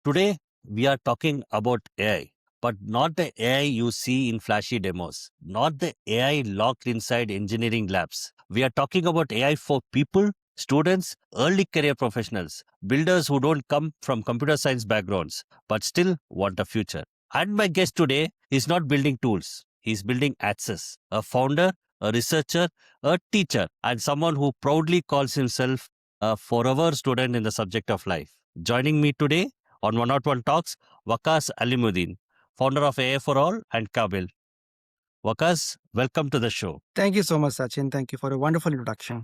Today, we are talking about AI, but not the AI you see in flashy demos, not the AI locked inside engineering labs. We are talking about AI for people, students, early career professionals, builders who don't come from computer science backgrounds, but still want a future. And my guest today is not building tools, he's building access, a founder, a researcher, a teacher, and someone who proudly calls himself a forever student in the subject of life. Joining me today on 101 Talks, Waqas Aliemuddin, founder of AI4ALL and KAABIL. Waqas, welcome to the show. Thank you so much, Sachin. Thank you for a wonderful introduction.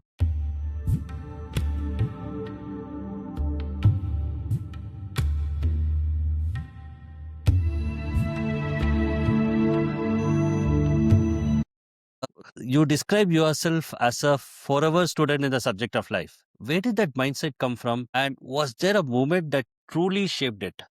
You describe yourself as a forever student in the subject of life. Where did that mindset come from? And was there a moment that truly shaped it?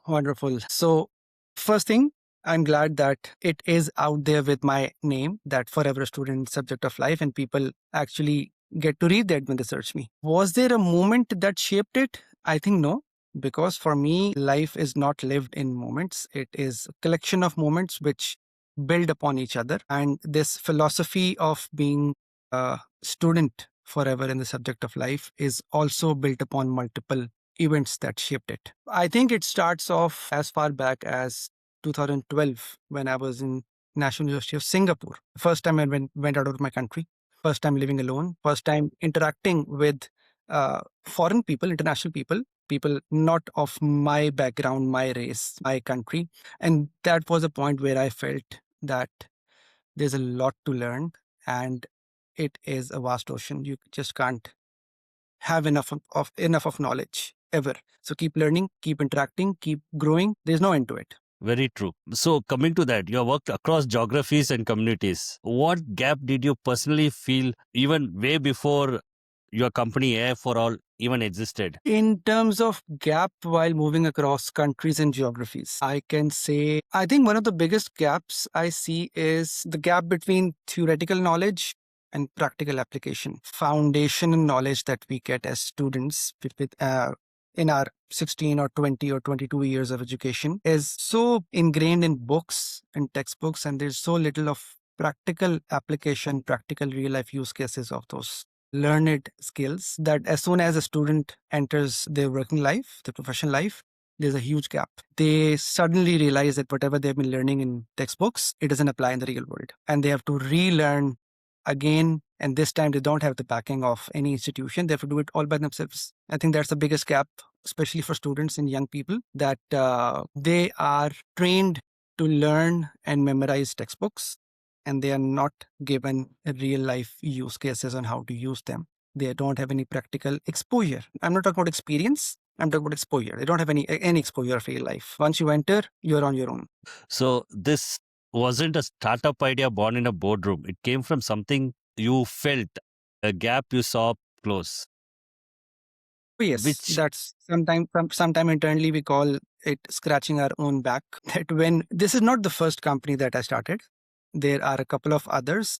Wonderful. So, first thing, I'm glad that it is out there with my name, that forever student subject of life, and people actually get to read that when they search me. Was there a moment that shaped it? I think no, because for me, life is not lived in moments. It is a collection of moments which build upon each other. And this philosophy of being a student forever in the subject of life is also built upon multiple events that shaped it. I think it starts off as far back as 2012 when I was in National University of Singapore. First time I went out of my country, first time living alone, first time interacting with foreign people, international people, people not of my background, my race, my country. And that was a point where I felt that there's a lot to learn and it is a vast ocean. You just can't have enough of knowledge ever. So keep learning, keep interacting, keep growing. There's no end to it. Very true. So, coming to that, you have worked across geographies and communities. What gap did you personally feel even way before your company AI4ALL even existed? In terms of gap while moving across countries and geographies, I can say I think one of the biggest gaps I see is the gap between theoretical knowledge and practical application. Foundational knowledge that we get as students in our 16 or 20 or 22 years of education is so ingrained in books and textbooks, and there's so little of practical application, practical real life use cases of those learned skills that as soon as a student enters their working life, their professional life, there's a huge gap. They suddenly realize that whatever they've been learning in textbooks, it doesn't apply in the real world. And they have to relearn again. And this time they don't have the backing of any institution. They have to do it all by themselves. I think that's the biggest gap, especially for students and young people, that they are trained to learn and memorize textbooks, and they are not given real life use cases on how to use them. They don't have any practical exposure. I'm not talking about experience. I'm talking about exposure. They don't have any exposure of real life. Once you enter, you're on your own. So, this wasn't a startup idea born in a boardroom. It came from something you felt, a gap you saw close. Oh, yes, Which that's sometime internally we call it scratching our own back. That when this is not the first company that I started, there are a couple of others.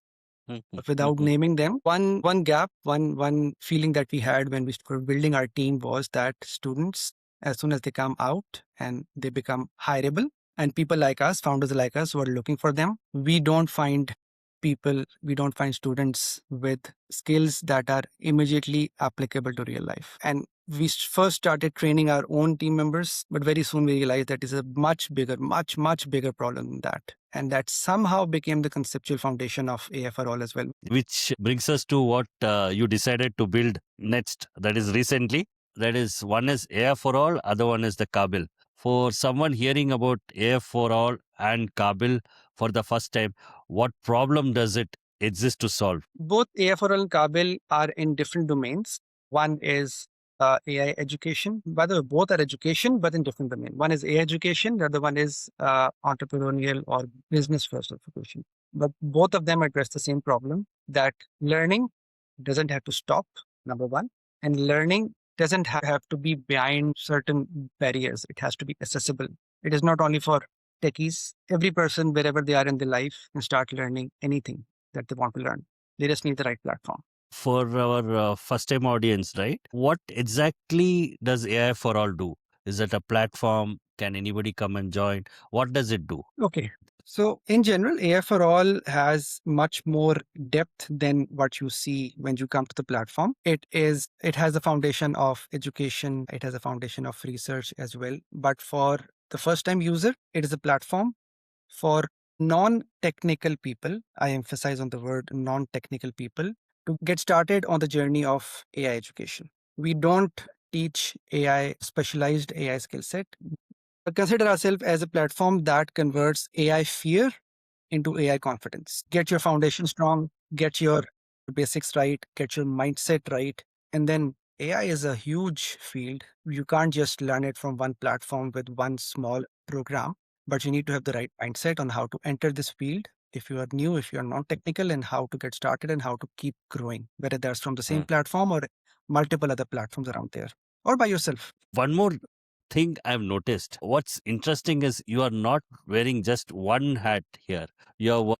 Without naming them, one gap, one feeling that we had when we were building our team was that students, as soon as they come out and they become hireable, and people like us, founders like us who are looking for them, we don't find students with skills that are immediately applicable to real life. And we first started training our own team members, but very soon we realized that is a much bigger problem than that. And that somehow became the conceptual foundation of AI4ALL as well. which brings us to what you decided to build next. That is recently. That is one is AI4ALL, other one is the KAABIL. For someone hearing about AI4ALL and KAABIL for the first time, what problem does it exist to solve? Both AI4ALL and KAABIL are in different domains. One is AI education. By the way, both are education, but in different domain. One is AI education, the other one is entrepreneurial or business first education. But both of them address the same problem, that learning doesn't have to stop, number one, and learning doesn't have to be behind certain barriers. It has to be accessible. It is not only for techies. Every person, wherever they are in their life, can start learning anything that they want to learn. They just need the right platform. For our first time audience, right? What exactly does AI4ALL do? Is it a platform? Can anybody come and join? What does it do? Okay. So in general, AI for all has much more depth than what you see when you come to the platform. It has a foundation of education, it has a foundation of research as well. But for the first time user, it is a platform for non-technical people. I emphasize on the word non-technical people to get started on the journey of AI education. We don't teach AI, specialized AI skill set. Consider ourselves as a platform that converts AI fear into AI confidence. Get your foundation strong, get your basics right, get your mindset right. And then AI is a huge field. You can't just learn it from one platform with one small program, but you need to have the right mindset on how to enter this field. If you are new, if you are non technical, and how to get started and how to keep growing, whether that's from the same Mm. platform or multiple other platforms around there or by yourself. One more thing I've noticed. What's interesting is you are not wearing just one hat here. Your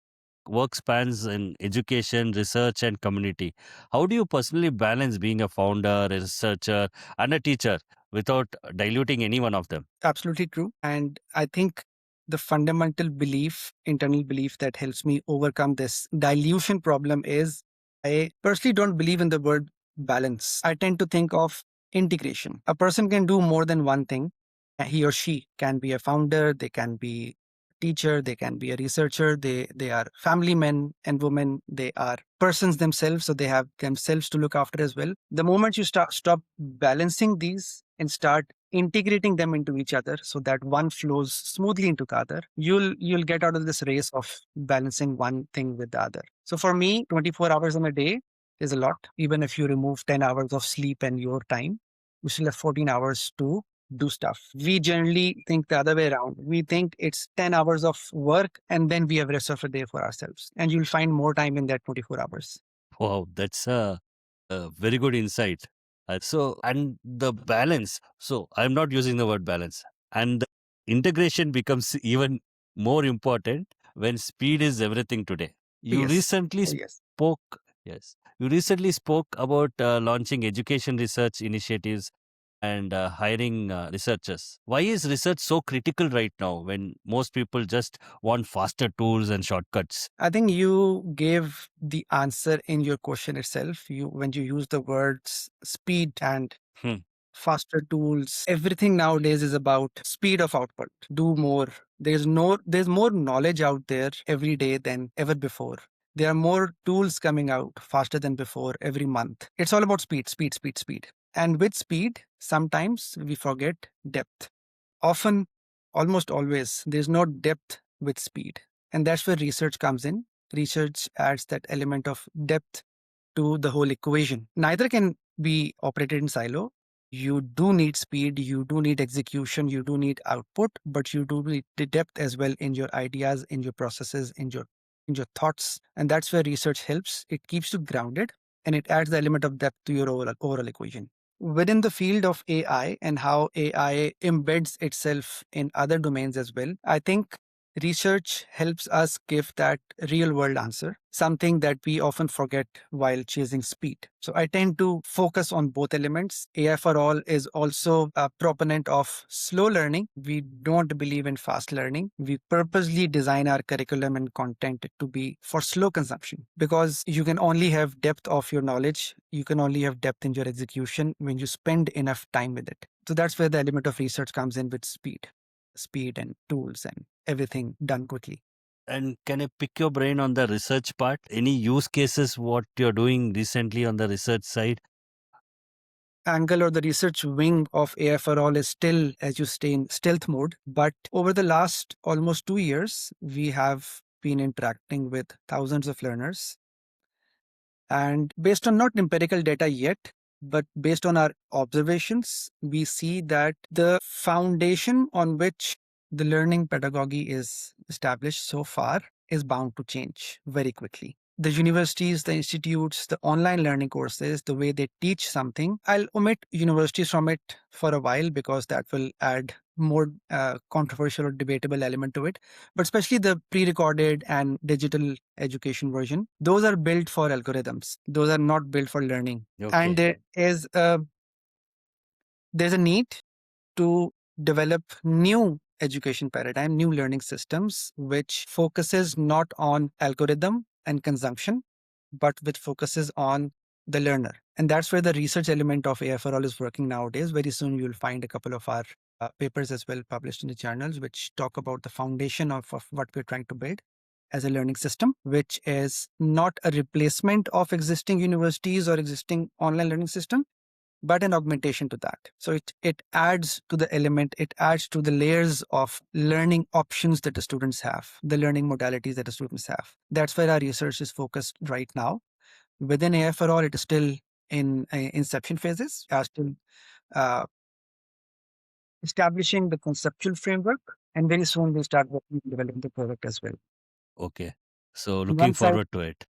work spans in education, research, and community. How do you personally balance being a founder, a researcher, and a teacher without diluting any one of them? Absolutely true. And I think the fundamental belief, internal belief that helps me overcome this dilution problem is I personally don't believe in the word balance. I tend to think of integration. A person can do more than one thing. He or she can be a founder, they can be teacher, they can be a researcher, they are family men and women, they are persons themselves, so they have themselves to look after as well. The moment you stop balancing these and start integrating them into each other so that one flows smoothly into the other, you'll get out of this race of balancing one thing with the other. So for me, 24 hours in a day is a lot. Even if you remove 10 hours of sleep and your time, you still have 14 hours to do stuff. We generally think the other way around. We think it's 10 hours of work and then we have rest of the day for ourselves. And you'll find more time in that 24 hours. Wow, that's a very good insight. And the balance. So, I'm not using the word balance. And the integration becomes even more important when speed is everything today. You Yes. recently Oh, yes. spoke, yes, you recently spoke about launching education research initiatives and hiring researchers. Why is research so critical right now when most people just want faster tools and shortcuts? I think you gave the answer in your question itself. You when you use the words speed and Hmm. faster tools, everything nowadays is about speed of output. Do more. There's more knowledge out there every day than ever before. There are more tools coming out faster than before every month. It's all about speed, speed, speed, speed. And with speed, sometimes we forget depth. Often, almost always, there's no depth with speed. And that's where research comes in. Research adds that element of depth to the whole equation. Neither can be operated in silo. You do need speed, you do need execution, you do need output, but you do need the depth as well in your ideas, in your processes, in your thoughts. And that's where research helps. It keeps you grounded and it adds the element of depth to your overall equation. Within the field of AI and how AI embeds itself in other domains as well, I think research helps us give that real world answer, something that we often forget while chasing speed. So I tend to focus on both elements. AI for all is also a proponent of slow learning. We don't believe in fast learning. We purposely design our curriculum and content to be for slow consumption because you can only have depth of your knowledge. You can only have depth in your execution when you spend enough time with it. So that's where the element of research comes in with speed and tools and everything done quickly. And can I pick your brain on the research part? Any use cases what you're doing recently on the research side? Angle or the research wing of AI for all is still, as you stay in stealth mode. But over the last almost 2 years, we have been interacting with thousands of learners. And based on not empirical data yet, but based on our observations, we see that the foundation on which the learning pedagogy is established so far is bound to change very quickly. The universities, the institutes, the online learning courses, the way they teach something, I'll omit universities from it for a while because that will add more controversial or debatable element to it. But especially the pre-recorded and digital education version, those are built for algorithms. Those are not built for learning. And Okay. there's a need to develop new education paradigm, new learning systems, which focuses not on algorithm and consumption, but which focuses on the learner. And that's where the research element of AI for All is working nowadays. Very soon you'll find a couple of our papers as well published in the journals, which talk about the foundation of what we're trying to build as a learning system, which is not a replacement of existing universities or existing online learning system, but an augmentation to that. So it adds to the element, it adds to the layers of learning options that the students have, the learning modalities that the students have. That's where our research is focused right now. Within AI for All, it is still in inception phases. We are still uh, establishing the conceptual framework, and very soon we'll start working on developing the product as well. Okay. So On looking one side, forward to it.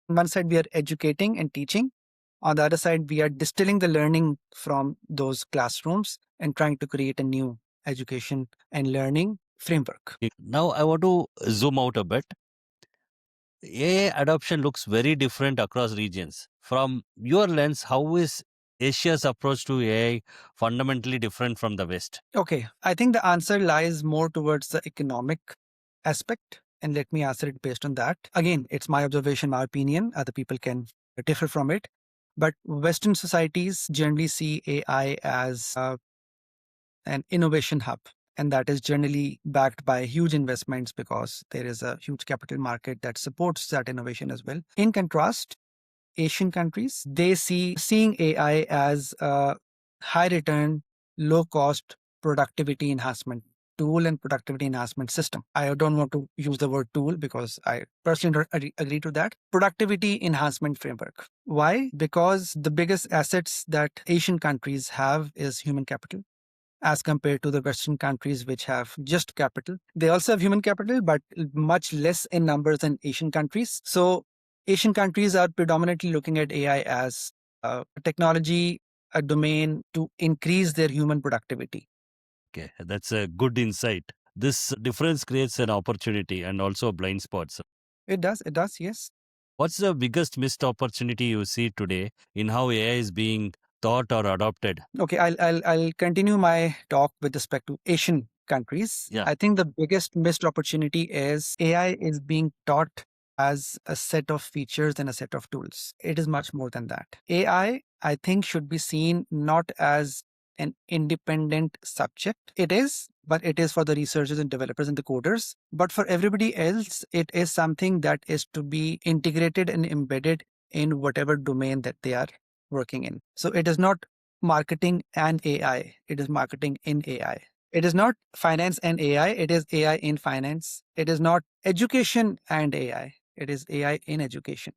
we are educating and teaching. On the other side, we are distilling the learning from those classrooms and trying to create a new education and learning framework. Now I want to zoom out a bit. AI adoption looks very different across regions. From your lens, how is Asia's approach to AI fundamentally different from the West? Okay, I think the answer lies more towards the economic aspect, and let me answer it based on that. Again, it's my observation, my opinion. Other people can differ from it. But Western societies generally see AI as an innovation hub, and that is generally backed by huge investments because there is a huge capital market that supports that innovation as well. In contrast, Asian countries, they seeing AI as a high return, low cost productivity enhancement tool and productivity enhancement system. I don't want to use the word tool because I personally don't agree to that. Productivity enhancement framework. Why? Because the biggest assets that Asian countries have is human capital as compared to the Western countries, which have just capital. They also have human capital, but much less in numbers than Asian countries. So Asian countries are predominantly looking at AI as a technology, a domain to increase their human productivity. Okay, that's a good insight. This difference creates an opportunity and also blind spots. It does, yes. What's the biggest missed opportunity you see today in how AI is being thought or adopted? Okay, I'll continue my talk with respect to Asian countries. Yeah. I think the biggest missed opportunity is AI is being taught as a set of features and a set of tools. It is much more than that. I think, should be seen not as an independent subject. It is, but it is for the researchers and developers and the coders. But for everybody else, it is something that is to be integrated and embedded in whatever domain that they are working in. So it is not marketing and AI, it is marketing in AI. It is not finance and AI, it is AI in finance. It is not education and AI, it is AI in education.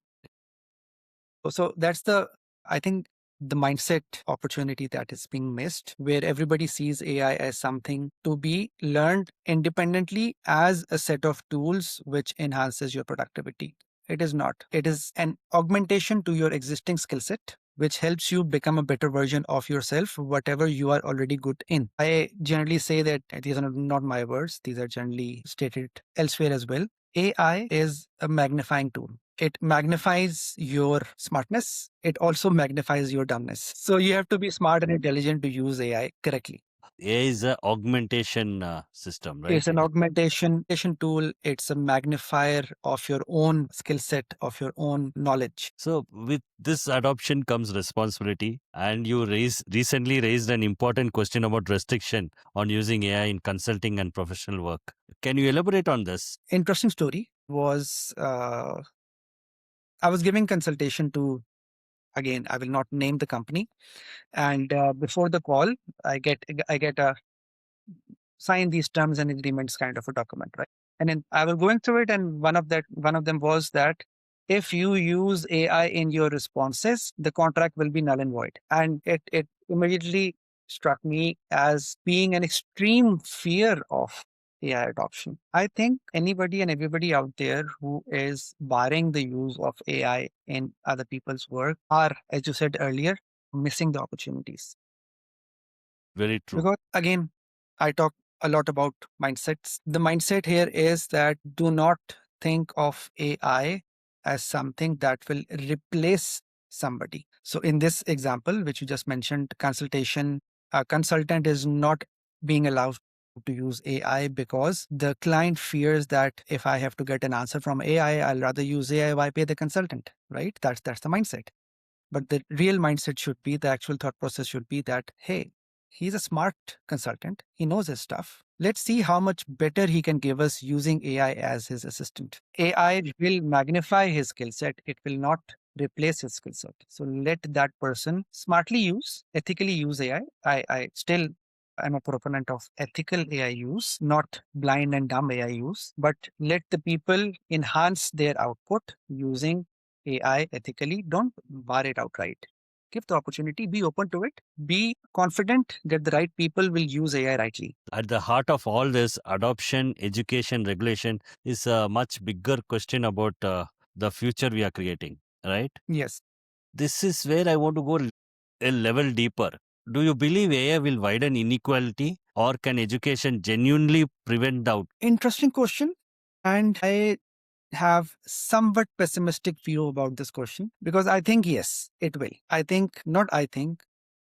So that's I think, the mindset opportunity that is being missed, where everybody sees AI as something to be learned independently as a set of tools which enhances your productivity. It is not. It is an augmentation to your existing skill set, which helps you become a better version of yourself, whatever you are already good in. I generally say that these are not my words, these are generally stated elsewhere as well. AI is a magnifying tool. It magnifies your smartness. It also magnifies your dumbness. So you have to be smart and intelligent to use AI correctly. AI is a augmentation system, right? It's an augmentation tool. It's a magnifier of your own skill set, of your own knowledge. So with this adoption comes responsibility, and you recently raised an important question about restriction on using AI in consulting and professional work. Can you elaborate on this? Interesting story was I was giving consultation to, again, I will not name the company, and before the call, I get a sign these terms and agreements kind of a document, right? And then I was going through it, and one of them was that if you use AI in your responses, the contract will be null and void. And it immediately struck me as being an extreme fear of AI adoption. I think anybody and everybody out there who is barring the use of AI in other people's work are, as you said earlier, missing the opportunities. Very true. Because again, I talk a lot about mindsets. The mindset here is that do not think of AI as something that will replace somebody. So in this example, which you just mentioned, consultation A consultant is not being allowed to use AI because the client fears that if I have to get an answer from AI, I'll rather use AI. Why pay the consultant, right? That's the mindset. But the real mindset should be, the actual thought process should be that, hey, he's a smart consultant. He knows his stuff. Let's see how much better he can give us using AI as his assistant. AI will magnify his skill set. It will not replace his skill set. So let that person smartly use, ethically use AI. I still am a proponent of ethical AI use, not blind and dumb AI use, but let the people enhance their output using AI ethically. Don't bar it outright. Give the opportunity, be open to it, be confident that the right people will use AI rightly. At the heart of all this, adoption, education, regulation is a much bigger question about the future we are creating, right? Yes. This is where I want to go a level deeper. Do you believe AI will widen inequality, or can education genuinely prevent doubt? Interesting question. And I have somewhat pessimistic view about this question because I think yes, it will. I think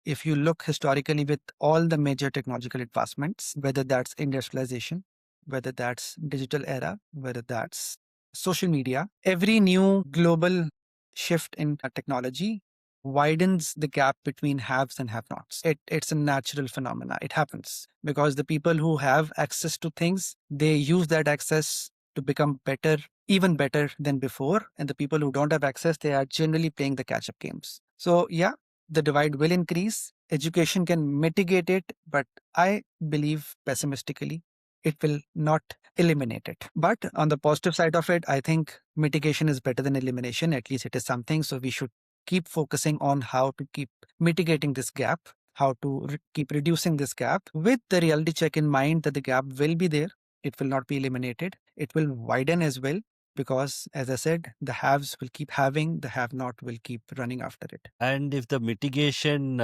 if you look historically with all the major technological advancements, whether that's industrialization, whether that's digital era, whether that's social media, every new global shift in technology widens the gap between haves and have-nots. It's a natural phenomena. It happens because the people who have access to things, they use that access to become better, even better than before. And the people who don't have access, they are generally playing the catch-up games. So yeah, the divide will increase. Education can mitigate it, but I believe pessimistically it will not eliminate it. But on the positive side of it, I think mitigation is better than elimination. At least it is something. So we should keep focusing on how to keep mitigating this gap, how to keep reducing this gap with the reality check in mind that the gap will be there. It will not be eliminated. It will widen as well because, as I said, the haves will keep having, the have not will keep running after it. And if the mitigation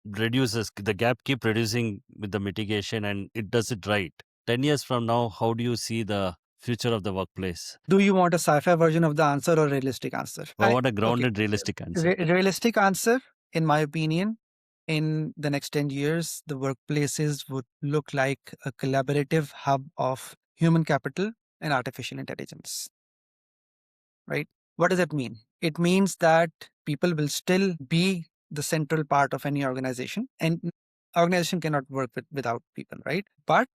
reduces, the gap keep reducing with the mitigation and it does it right, 10 years from now, how do you see the future of the workplace? Do you want a sci-fi version of the answer or realistic answer? I want a Okay. grounded, realistic answer. Realistic answer, in my opinion, in the next 10 years, the workplaces would look like a collaborative hub of human capital and artificial intelligence, right? What does that mean? It means that people will still be the central part of any organization, and organization cannot work without people, right? But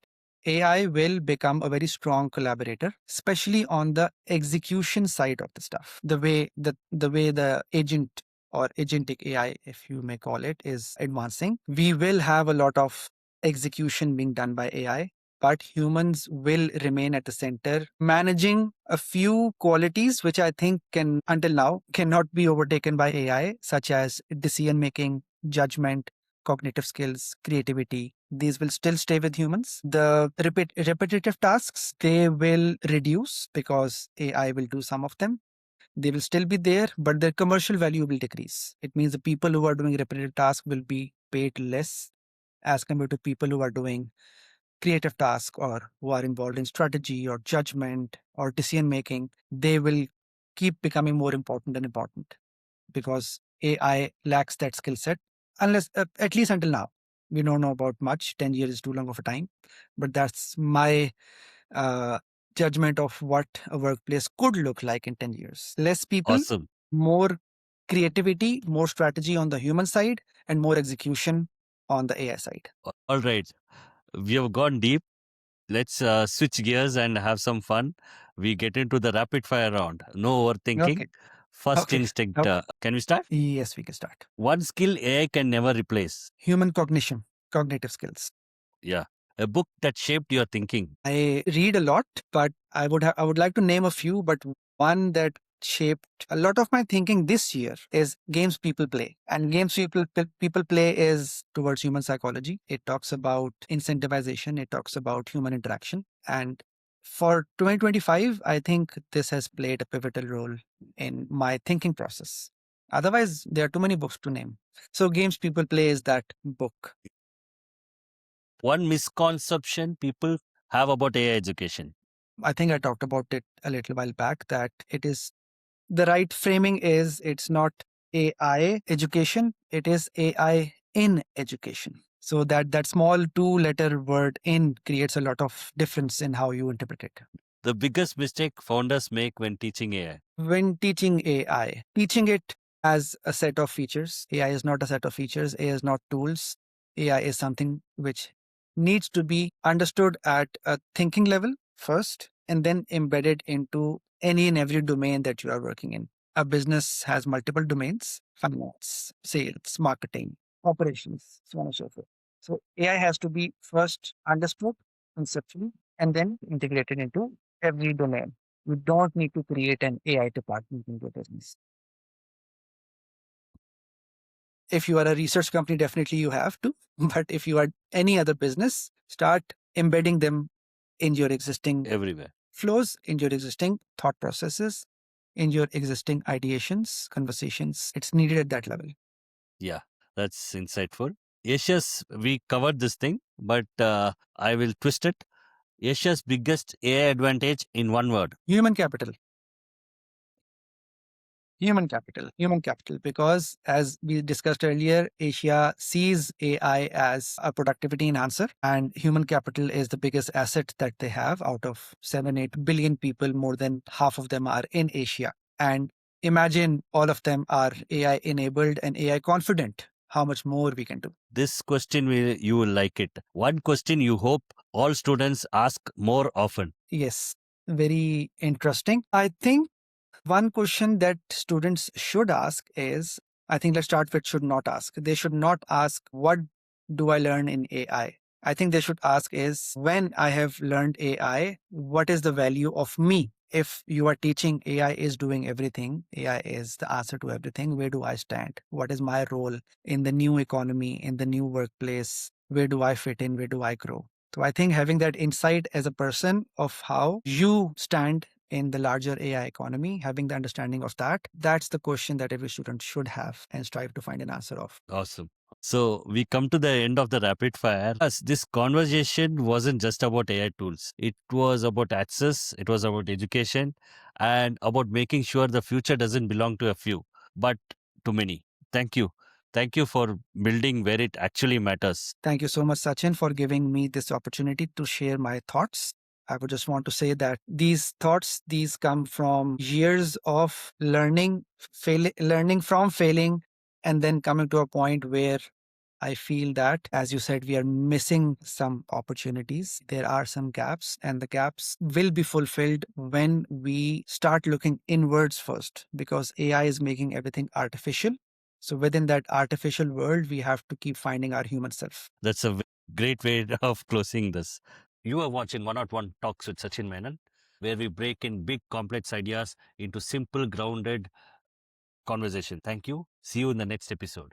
AI will become a very strong collaborator, especially on the execution side of the stuff. The way the agent or agentic AI, if you may call it, is advancing. We will have a lot of execution being done by AI, but humans will remain at the center, managing a few qualities which I think can, until now, cannot be overtaken by AI, such as decision making, judgment, cognitive skills, creativity. These will still stay with humans. The repetitive tasks, they will reduce because AI will do some of them. They will still be there, but their commercial value will decrease. It means the people who are doing repetitive tasks will be paid less as compared to people who are doing creative tasks or who are involved in strategy or judgment or decision making. They will keep becoming more important and important because AI lacks that skill set, unless, at least until now. We don't know about much. 10 years is too long of a time. But that's my uh, judgment of what a workplace could look like in 10 years. Less people, Awesome. more creativity, more strategy on the human side, and more execution on the AI side. All right. We have gone deep. Let's switch gears and have some fun. We get into the rapid fire round. No overthinking. Okay. First Okay. instinct. Okay. Can we start? Yes, we can start. One skill AI can never replace. Human cognition, cognitive skills. Yeah. A book that shaped your thinking. I read a lot, but I would like to name a few, but one that shaped a lot of my thinking this year is games people play. And games people play is towards human psychology. It talks about incentivization, it talks about human interaction. And for 2025, I think this has played a pivotal role in my thinking process. Otherwise, there are too many books to name. So games people play is that book. One misconception people have about AI education. I think I talked about it a little while back that it is, the right framing is, it's not AI education, it is AI in education. So that small 2-letter word in creates a lot of difference in how you interpret it. The biggest mistake founders make when teaching AI. When teaching AI, teaching it as a set of features. AI is not a set of features. AI is not tools. AI is something which needs to be understood at a thinking level first and then embedded into any and every domain that you are working in. A business has multiple domains: finance, sales, marketing, operations, so on and so forth. So AI has to be first understood conceptually and then integrated into every domain. You don't need to create an AI department in your business. If you are a research company, definitely you have to. But if you are any other business, start embedding them in your existing Everywhere. flows, in your existing thought processes, in your existing ideations, conversations. It's needed at that level. Yeah, that's insightful. Asia's, we covered this thing, but I will twist it. Asia's biggest AI advantage in one word. Human capital. Human capital, because as we discussed earlier, Asia sees AI as a productivity enhancer, and human capital is the biggest asset that they have. Out of 7, 8 billion people, more than half of them are in Asia. And imagine all of them are AI enabled and AI confident. How much more we can do? This question, you will like it. One question you hope all students ask more often. Yes, very interesting. I think one question that students should ask is, I think let's start with should not ask. They should not ask, what do I learn in AI? I think they should ask is, when I have learned AI, what is the value of me? If you are teaching AI is doing everything, AI is the answer to everything, where do I stand? What is my role in the new economy, in the new workplace? Where do I fit in? Where do I grow? So I think having that insight as a person of how you stand in the larger AI economy, having the understanding of that, that's the question that every student should have and strive to find an answer of. Awesome. So we come to the end of the rapid fire. Yes, this conversation wasn't just about AI tools. It was about access, it was about education, and about making sure the future doesn't belong to a few, but to many. Thank you. Thank you for building where it actually matters. Thank you so much, Sachin, for giving me this opportunity to share my thoughts. I would just want to say that these thoughts, these come from years of learning, learning from failing, and then coming to a point where I feel that, as you said, we are missing some opportunities. There are some gaps, and the gaps will be fulfilled when we start looking inwards first, because AI is making everything artificial. So within that artificial world, we have to keep finding our human self. That's a great way of closing this. You are watching 101 Talks with Sachin Menon, where we break in big complex ideas into simple, grounded conversation. Thank you. See you in the next episode.